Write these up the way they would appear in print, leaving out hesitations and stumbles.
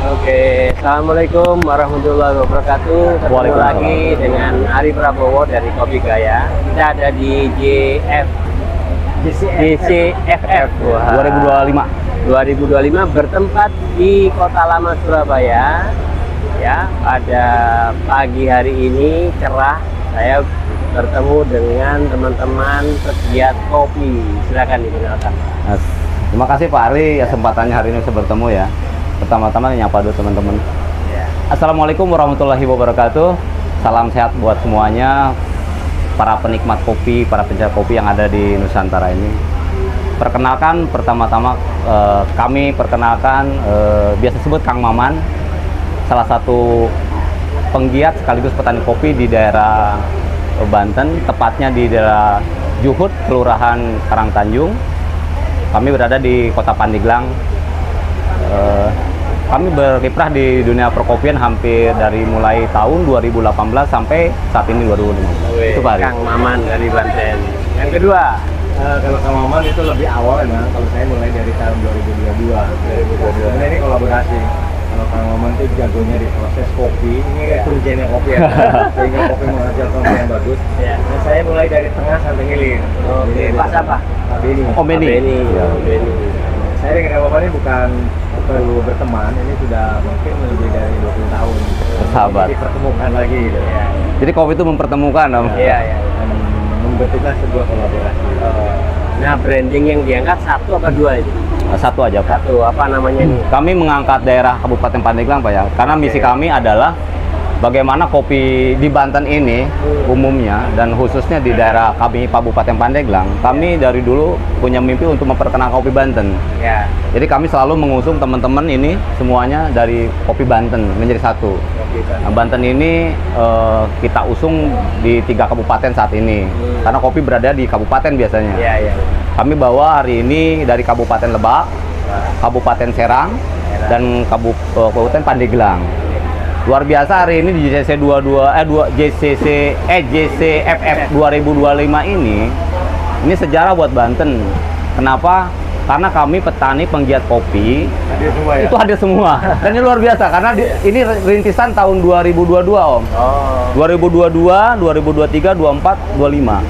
Oke, assalamualaikum warahmatullahi wabarakatuh. Ketemu lagi dengan Ari Prabowo dari Kopi Gaya. Kita ada di JCFF 2025 bertempat di Kota Lama Surabaya. Ya, pada pagi hari ini cerah. Saya bertemu dengan teman-teman pegiat kopi. Silakan dikenalkan. Terima kasih Pak Ari, kesempatannya hari ini bisa bertemu ya. Pertama-tama nyapa dulu teman-teman. Assalamualaikum warahmatullahi wabarakatuh. Salam sehat buat semuanya, para penikmat kopi, para pencari kopi yang ada di Nusantara ini. Perkenalkan, pertama-tama kami perkenalkan, biasa sebut Kang Maman, salah satu penggiat sekaligus petani kopi di daerah Banten, tepatnya di daerah Juhud, Kelurahan Karangtanjung. Kami berada di Kota Pandeglang. Kami berkiprah di dunia perkopian hampir dari mulai tahun 2018 sampai saat ini 2015. Itu Pak Ari. Kang Maman dari Banten. Yang kedua, kalau Kang Maman itu lebih awal memang. Kalau saya mulai dari tahun 2022. Sebenarnya ini kolaborasi. Kalau Kang Maman itu jagonya di proses kopi. Ini kayak kuncinya kopi ya. Sehingga kopi menghasilkan kopi yang bagus. Dan saya mulai dari tengah sampai hilir. oke, Pak siapa? Pak Beni. Om Beni. Saya dengan Kang Maman ini bukan perlu berteman, ini sudah mungkin lebih dari 20 tahun. Bersahabat. Dipertemukan lagi gitu ya. Jadi kopi itu mempertemukan, Om. Iya. Dan membentuklah sebuah kolaborasi. Nah, branding yang diangkat satu apa dua itu? Satu aja Pak. Satu, apa namanya nih? Kami mengangkat daerah Kabupaten Pandeglang Pak ya, karena misi kami adalah bagaimana kopi di Banten ini umumnya dan khususnya di daerah kami Kabupaten Pandeglang, kami dari dulu punya mimpi untuk memperkenalkan kopi Banten. Ya. Jadi kami selalu mengusung teman-teman ini semuanya dari kopi Banten menjadi satu. Nah, Banten ini kita usung di 3 kabupaten saat ini, karena kopi berada di kabupaten biasanya. Iya. Kami bawa hari ini dari Kabupaten Lebak, Kabupaten Serang, dan Kabupaten Pandeglang. Luar biasa hari ini di JCFF 2025 ini sejarah buat Banten. Kenapa? Karena kami petani penggiat kopi Hadir semua ya? itu hadir semua. Dan ini luar biasa karena ini rintisan tahun 2022 Om. 2022, 2023, 24, 25.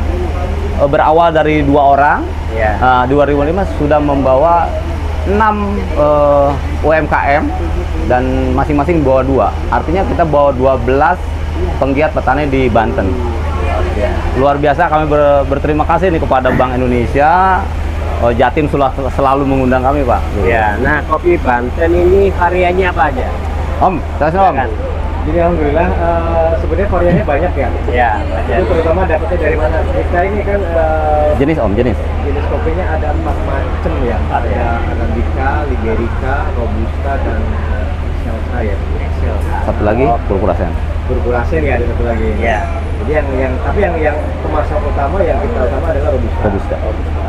Berawal dari 2 orang. Iya. 2005 sudah membawa 6 UMKM dan masing-masing bawa 2. Artinya kita bawa 12 penggiat petani di Banten. Luar biasa, kami berterima kasih nih kepada Bank Indonesia. Jatim selalu mengundang kami Pak. Ya, nah kopi Banten ini variannya apa aja? Om, kasih Om. Silakan. Jadi alhamdulillah sebenarnya variannya banyak ya. Ya, Itu terutama dapatnya dari mana? Kita ini kan Jenis Om, jenis. jenis kopinya ada 4 macam ya. Ada Arabica, Liberica, Robusta, dan Excelsa ya. Satu lagi Purpurasen. Purpurasen ya, ada satu lagi. Ya. Jadi yang pemasok utama yang kita utama adalah Robusta.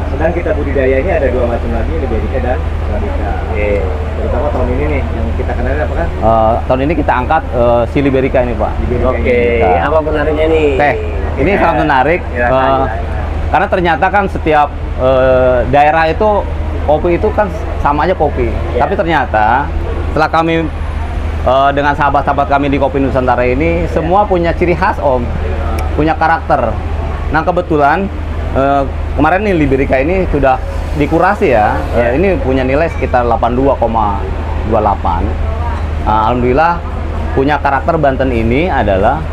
Sedang kita budidayanya ada 2 macam lagi, Liberica dan Arabica. Terutama tahun ini nih yang kita kenalin apa kan? Tahun ini kita angkat si Liberica ini Pak. Liberica Oke, ini. apa benarnya nih? Teh, ini sangat menarik. Silakan. Karena ternyata kan setiap daerah itu kopi itu kan sama aja kopi. Ya. Tapi ternyata setelah kami dengan sahabat-sahabat kami di Kopi Nusantara ini semua punya ciri khas Om, punya karakter. Nah kebetulan kemarin nih Liberica ini sudah dikurasi ya. Ini punya nilai sekitar 82,28. Alhamdulillah punya karakter Banten ini adalah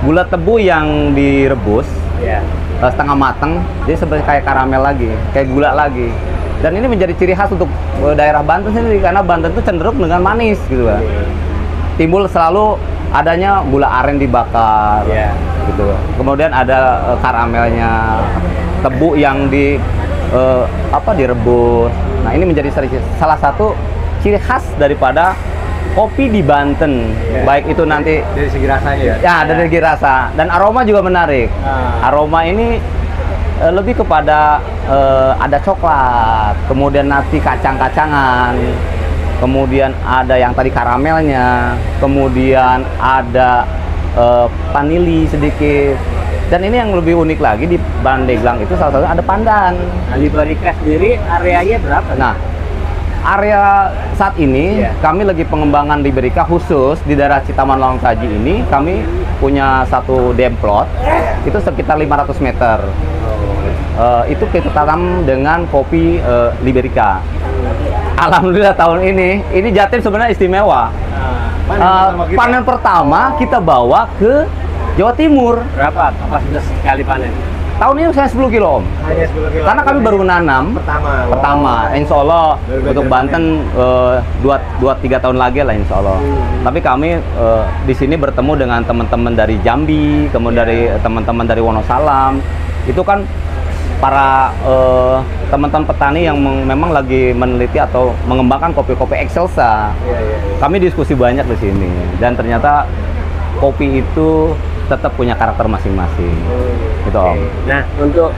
gula tebu yang direbus setengah matang, jadi seperti kayak karamel lagi, kayak gula lagi. Dan ini menjadi ciri khas untuk daerah Banten sendiri karena Banten itu cenderung dengan manis gitu kan. Timbul selalu adanya gula aren dibakar, gitu. Kemudian ada karamelnya, tebu yang direbus. Nah ini menjadi salah satu ciri khas daripada kopi di Banten, baik itu nanti dari segi rasanya ya. Ya, dari segi rasa dan aroma juga menarik. Aroma ini lebih kepada ada coklat, kemudian nanti kacang-kacangan, kemudian ada yang tadi karamelnya, kemudian ada vanili sedikit. Dan ini yang lebih unik lagi di Pandeglang itu salah satu ada pandan. Nah, Liberica sendiri areanya berapa? Nah, area saat ini kami lagi pengembangan Liberica khusus di daerah Citaman Lawang Taji ini. Kami punya satu demplot itu sekitar 500 meter. Itu kita tanam dengan kopi Liberica. Alhamdulillah tahun ini Jatim sebenarnya istimewa. Panen pertama kita bawa ke Jawa Timur. Berapa kapasitas sekali panen? Tahun ini saya 10 kilo, Om. Hanya 10 kilo. Karena kami baru nanam pertama. Insya Allah untuk Banten 2-3 tahun lagi lah Insya Allah. Tapi kami di sini bertemu dengan teman-teman dari Jambi, kemudian dari teman-teman dari Wonosalam. Itu kan para teman-teman petani yang memang lagi meneliti atau mengembangkan kopi-kopi Excelsa. Kami diskusi banyak di sini dan ternyata kopi itu tetap punya karakter masing-masing. Gitu, Om. Nah, untuk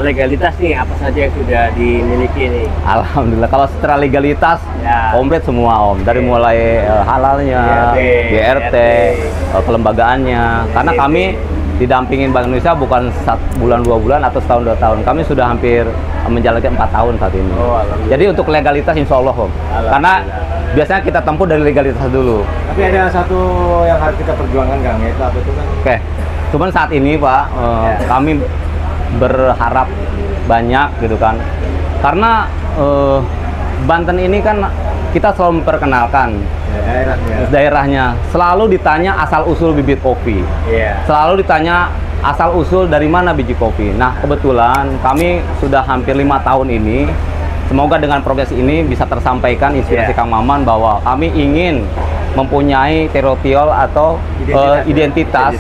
legalitas nih apa saja yang sudah dimiliki nih? Alhamdulillah kalau secara legalitas komplit semua, Om. Dari mulai halalnya, GRT, kelembagaannya. Karena kami didampingin Bank Indonesia bukan 1 bulan 2 bulan atau setahun 2 tahun. Kami sudah hampir menjalankan 4 tahun saat ini. Jadi untuk legalitas insya Allah, Om. Karena biasanya kita tempuh dari legalitas dulu. Tapi ada satu yang harus kita perjuangkan, Kang, yaitu apa itu, kan? Oke. Cuman saat ini, Pak, kami berharap banyak gitu kan. Karena Banten ini kan kita selalu memperkenalkan daerahnya. Selalu ditanya asal usul bibit kopi. Selalu ditanya asal usul dari mana biji kopi. Nah, kebetulan kami sudah hampir 5 tahun ini. Semoga dengan progres ini bisa tersampaikan inspirasi Kang Maman bahwa kami ingin mempunyai teritorial atau identitas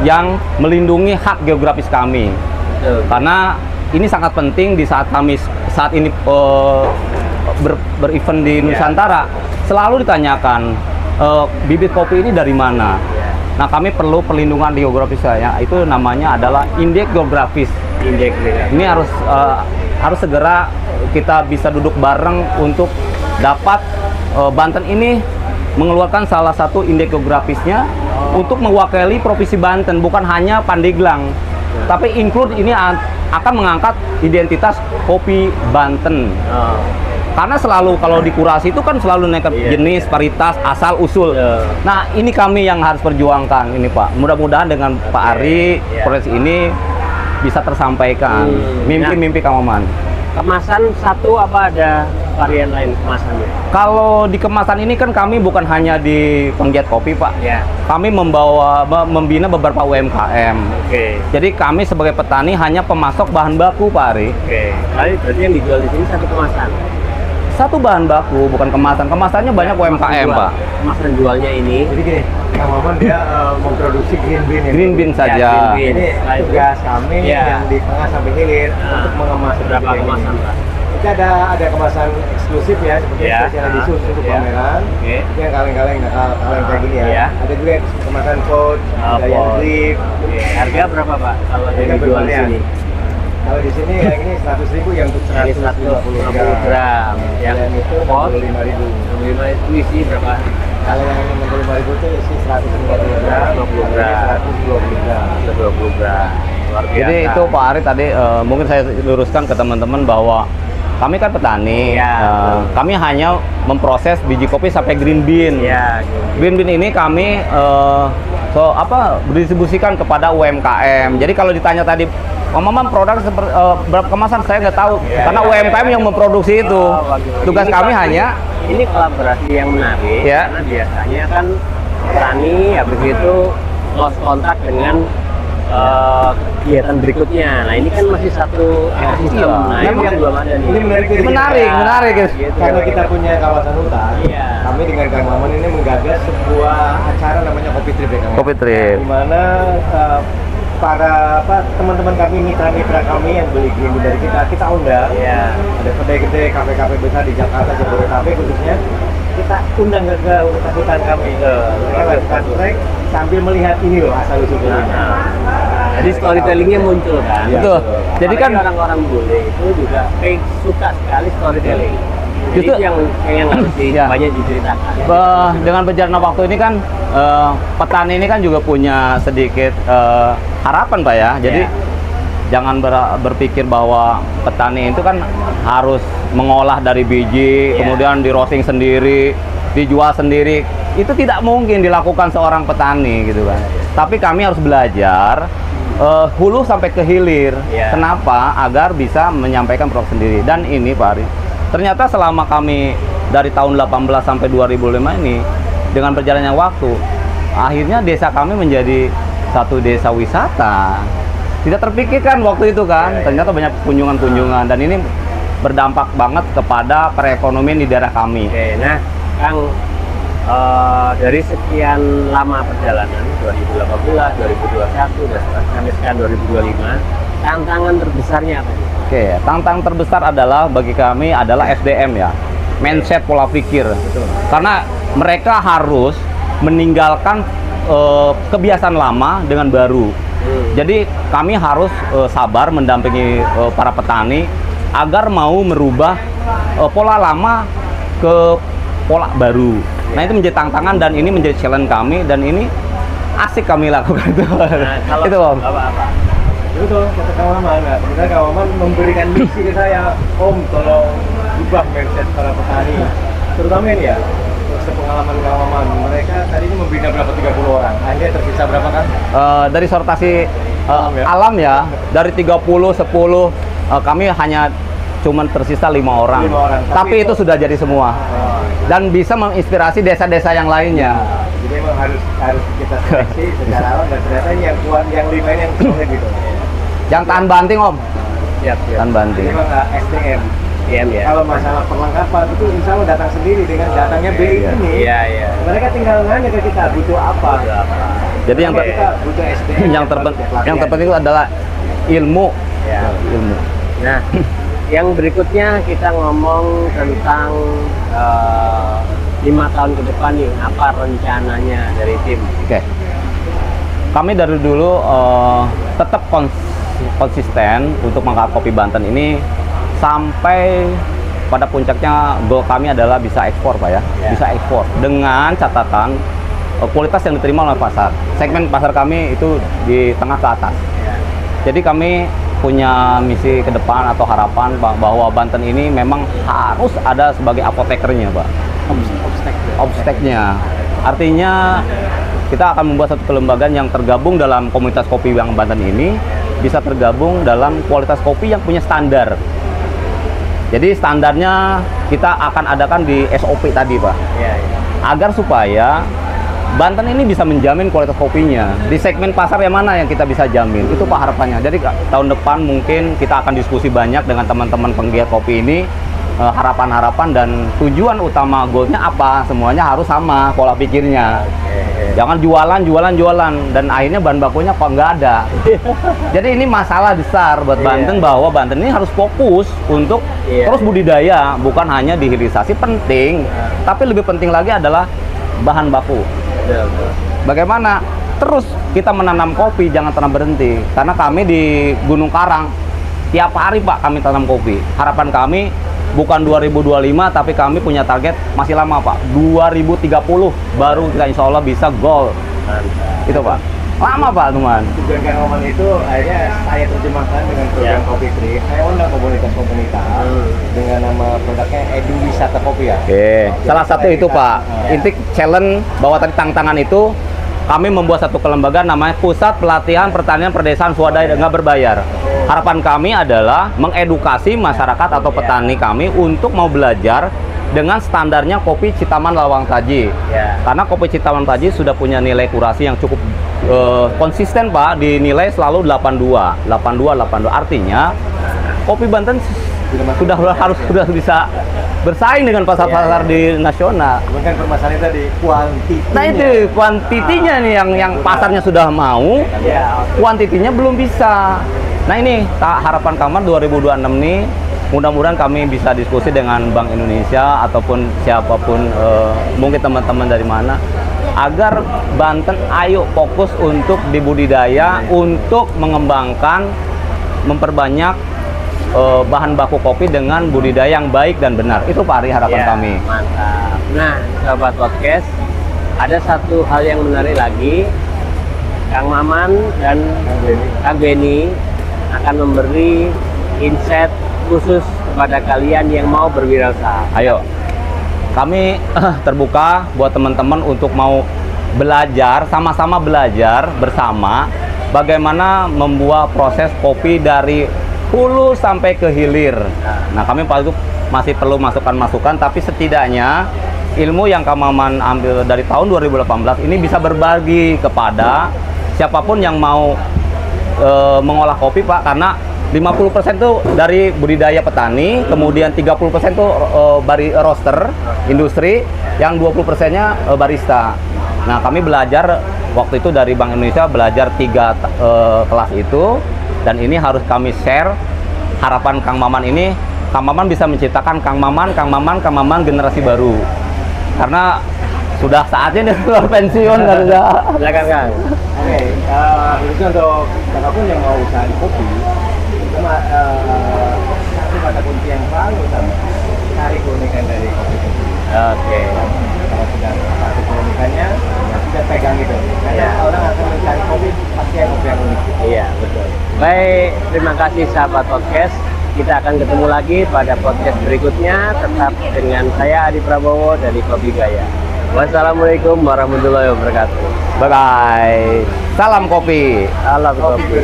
yang melindungi hak geografis kami. Karena ini sangat penting di saat kami saat ini berevent di Nusantara. Selalu ditanyakan bibit kopi ini dari mana. Nah, kami perlu perlindungan geografis saya. Itu namanya adalah indeks geografis. Ini harus segera kita bisa duduk bareng untuk dapat Banten ini mengeluarkan salah satu indeks geografisnya untuk mewakili provinsi Banten, bukan hanya Pandeglang, tapi include ini akan mengangkat identitas kopi Banten. Karena selalu kalau di kurasi itu kan selalu naik jenis, varietas, asal, usul. Nah, ini kami yang harus perjuangkan ini, Pak. Mudah-mudahan dengan Pak Ari proses ini bisa tersampaikan. Mimpi-mimpi Kang Maman. Kemasan satu apa ada varian lain kemasannya? Kalau di kemasan ini kan kami bukan hanya di penggiat kopi, Pak. Kami membina beberapa UMKM. Jadi kami sebagai petani hanya pemasok bahan baku, Pak Ari. Berarti yang dijual di sini satu kemasan? Satu bahan baku, bukan kemasan. Kemasannya banyak UMKM, Pak. Kemasan jualnya ini? Jadi gini, Kang Maman dia memproduksi green bean. Green bean saja. Ini tugas kami yang di tengah sampai hilir untuk mengemas. Berapa kemasan, Pak? Kita ada kemasan eksklusif ya, seperti spesial edition untuk pameran. Itu yang kaleng-kaleng kayak gini ya. Ada juga kemasan pouch, ada yang drip. Harga berapa, Pak? Kalau yang dijual di sini? Kalau di sini yang ini 100.000 yang untuk 150 gram. Yang itu 65.000. 65 itu isi berapa? Kalau yang 65.000 itu isi 150 gram, 50 gram, 120 gram. 120 gram. Luar biasa. Jadi itu Pak Ari tadi mungkin saya luruskan ke teman-teman bahwa kami kan petani. Kami hanya memproses biji kopi sampai green bean. Green bean ini kami berdistribusikan kepada UMKM. Jadi kalau ditanya tadi Maman produk berapa kemasan, saya nggak tahu karena UMKM yang memproduksi itu. Tugas kami hanya ini kolaborasi yang menarik karena biasanya kan petani habis itu lost kontak dengan kegiatan berikutnya. Nah, ini kan masih satu ekosistem. Nah, ini yang belum ada nih. Ini menarik gitu. Karena kita punya kawasan hutan. Kami dengan Kang Maman ini menggagas sebuah acara namanya Kopi Trip ya, Kang. Kopi Trip. Di mana para teman-teman kami, mitra-mitra kami yang beli green bean dari kita undang. Ada kedai gede, kafe-kafe besar di Jakarta, Jabodetabek khususnya. Kita undang ke hutan kami. Kita trek sambil melihat ini loh asal usulnya. Jadi storytellingnya muncul kan. Betul. Jadi kan orang-orang bule itu juga suka sekali storytelling. Jadi Justru, yang harus banyak diceritakan. Dengan berjalannya waktu ini kan petani ini kan juga punya sedikit harapan, Pak ya. Jadi Jangan berpikir bahwa petani itu kan harus mengolah dari biji, kemudian di roasting sendiri, dijual sendiri. Itu tidak mungkin dilakukan seorang petani gitu kan. Tapi kami harus belajar hulu sampai ke hilir. Kenapa? Agar bisa menyampaikan produk sendiri. Dan ini Pak Ari, ternyata selama kami dari tahun 18 sampai 2005 ini, dengan berjalannya waktu, akhirnya desa kami menjadi satu desa wisata. Tidak terpikirkan waktu itu kan, ternyata banyak kunjungan-kunjungan, dan ini berdampak banget kepada perekonomian di daerah kami. Oke, nah Kang, dari sekian lama perjalanan 2018, 2021, dan sampai sekarang 2025, tantangan terbesarnya apa? Oke, tantangan terbesar adalah bagi kami adalah SDM ya, mindset, pola pikir. Betul. Karena mereka harus meninggalkan kebiasaan lama dengan baru. Jadi kami harus sabar mendampingi para petani agar mau merubah pola lama ke pola baru. Nah, itu menjadi tantangan dan ini menjadi challenge kami, dan ini asik kami lakukan. Nah, kalau itu Om. apa-apa. Betul, kata Kang Maman. Nah, sebenarnya Kang Maman memberikan misi ke saya, Om, tolong ubah mindset para petani. Terutama ini ya, sepengalaman Kang Maman, mereka tadinya membina berapa, 30 orang. Akhirnya tersisa berapa kan? Dari sortasi alam ya, dari 30, 10, kami hanya cuman tersisa 5 orang. 5 orang. Tapi itu sudah jadi semua. Dan bisa menginspirasi desa-desa yang lainnya. Jadi memang harus kita seleksi secara alam, dan ternyata yang kuat, yang 5 ini yang solid gitu. Yang tahan banting Om. Siap. Tahan banting. Jadi memang SDM. SDM ya. Kalau masalah perlengkapan itu insya Allah datang sendiri dengan datangnya BI ini. Iya. Mereka tinggal nanya ke kita butuh apa. Jadi yang kita butuh SDM. yang terpenting itu adalah ilmu. Ya. Ilmu. Nah, yang berikutnya kita ngomong tentang 5 tahun ke depan nih, apa rencananya dari tim? Oke. Kami dari dulu tetap konsisten untuk mengangkat kopi Banten ini sampai pada puncaknya. Goal kami adalah bisa ekspor Pak ya. Bisa ekspor dengan catatan kualitas yang diterima oleh pasar. Segmen pasar kami itu di tengah ke atas. Jadi kami punya misi ke depan atau harapan bahwa Banten ini memang harus ada sebagai apotekernya Pak. Obsteknya. Artinya kita akan membuat satu kelembagaan yang tergabung dalam komunitas kopi yang Banten ini, bisa tergabung dalam kualitas kopi yang punya standar. Jadi standarnya kita akan adakan di SOP tadi Pak. Agar supaya Banten ini bisa menjamin kualitas kopinya di segmen pasar yang mana yang kita bisa jamin. Itu Pak harapannya. Jadi tahun depan mungkin kita akan diskusi banyak dengan teman-teman penggiat kopi ini, harapan-harapan dan tujuan utama, goalnya apa, semuanya harus sama pola pikirnya. Jangan jualan dan akhirnya bahan bakunya kok nggak ada. Jadi ini masalah besar buat Banten, bahwa Banten ini harus fokus untuk terus budidaya, bukan hanya di hilirisasi penting, tapi lebih penting lagi adalah bahan baku. Bagaimana terus kita menanam kopi, jangan pernah berhenti. Karena kami di Gunung Karang tiap hari Pak kami tanam kopi. Harapan kami bukan 2025, tapi kami punya target masih lama Pak, 2030 baru kita insya Allah bisa goal. Itu Pak, lama Pak teman. Tujuan Kang Maman itu akhirnya saya terjemahkan dengan program Kopi Free. Saya undang komunitas-komunitas dengan nama produknya Edu Wisata Kopi ya. Oke, salah satu itu Pak. Inti challenge bahwa tadi tantangan itu, kami membuat satu kelembagaan namanya Pusat Pelatihan Pertanian Perdesaan Swadaya nggak berbayar. Harapan kami adalah mengedukasi masyarakat atau petani kami untuk mau belajar dengan standarnya kopi Citaman Lawang Taji. Karena kopi Citaman Taji sudah punya nilai kurasi yang cukup konsisten Pak, dinilai selalu 82. Artinya kopi Banten sudah bisa bersaing dengan pasar-pasar di nasional. Bukan permasalahan tadi kuantitinya. Nah itu kuantitinya nih yang pasarnya sudah mau, kuantitinya belum bisa. Nah ini harapan Kamar 2026 nih, mudah-mudahan kami bisa diskusi dengan Bank Indonesia ataupun siapapun, mungkin teman-teman dari mana, agar Banten ayo fokus untuk dibudidaya, untuk mengembangkan, memperbanyak bahan baku kopi dengan budidaya yang baik dan benar. Itu Pak Ari harapan kami. Mantap. Nah, sahabat podcast, ada satu hal yang menarik lagi. Kang Maman dan Kang Beni akan memberi insight khusus kepada kalian yang mau berwirausaha. Ayo, kami terbuka buat teman-teman untuk mau belajar, sama-sama belajar bersama bagaimana membuat proses kopi dari hulu sampai ke hilir. Nah, kami masih perlu masukan-masukan, tapi setidaknya ilmu yang Kang Maman ambil dari tahun 2018 ini bisa berbagi kepada siapapun yang mau mengolah kopi, Pak, karena 50% tuh dari budidaya petani, kemudian 30% tuh roaster, industri, yang 20%-nya barista. Nah, kami belajar waktu itu dari Bank Indonesia, belajar 3 kelas itu, dan ini harus kami share. Harapan Kang Maman ini, Kang Maman bisa menciptakan Kang Maman generasi baru. Karena sudah saatnya dia keluar pensiun harusnya. Silakan Kang. Oke, khususnya untuk siapapun yang mau usaha di kopi, itu satu kata kunci yang paling utama, cari keunikan dari kopi. Oke. Kalau sudah satu keunikannya, ya sudah pegang itu. Karena orang akan mencari kopi, pasti yang kopi yang unik. Iya, betul. Baik, terima kasih sahabat podcast. Kita akan ketemu lagi pada podcast berikutnya. Tetap dengan saya Adi Prabowo dari Kopi Gaya. Wassalamualaikum warahmatullahi wabarakatuh. Bye-bye. Salam kopi. Salam kopi.